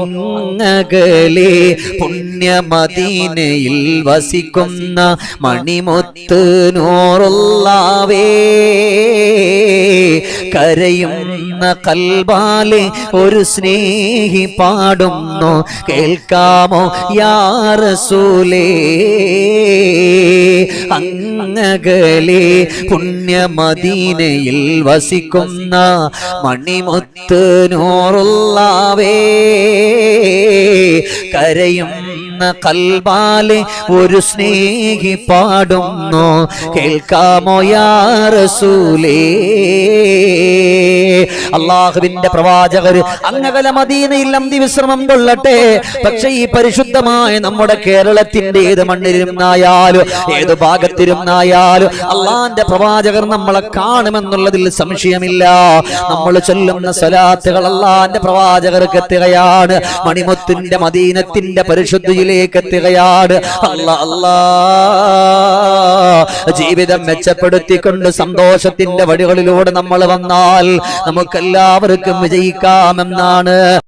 അങ്ങകലെ പുണ്യമദീനയിൽ വസിക്കുന്ന മണിമുത്ത് നൂറുള്ളാവേ കരയുന്ന കൽബാലെ ഒരു സ്നേഹി പാടുന്നു കേൾക്കാമോ യാ റസൂലേ അങ്ങകലെ പുണ്യമദീനയിൽ വസിക്കുന്ന മണിമുത്ത് നൂറുള്ളാവേ കരയുന്ന കൽബാലെ ഒരു സ്നേഹി പാടുന്നു കേൾക്കാമോ യാ റസൂലേ അല്ലാഹുവിന്റെ പ്രവാചകർ അങ്ങകല മദീനയിൽ അന്തിവിശ്രമം കൊള്ളട്ടെ. പക്ഷെ ഈ പരിശുദ്ധമായ നമ്മുടെ കേരളത്തിന്റെ ഏത് മണ്ണിലിരുന്നായാലും ഏത് ഭാഗത്തിരുന്നായാലും അള്ളാന്റെ പ്രവാചകർ നമ്മളെ കാണുമെന്നുള്ളതിൽ സംശയമില്ല. നമ്മൾ ചൊല്ലുന്ന സ്വലാത്തുകൾ അള്ളാന്റെ പ്രവാചകർക്ക് എത്തുകയാണ്, മണിമുത്തിന്റെ മദീനത്തിന്റെ പരിശുദ്ധിയിലേക്ക് എത്തുകയാണ്. ജീവിതം മെച്ചപ്പെടുത്തിക്കൊണ്ട് സന്തോഷത്തിന്റെ വഴികളിലൂടെ നമ്മൾ വന്നാൽ നമുക്കെല്ലാവർക്കും വിജയിക്കാമെന്നാണ്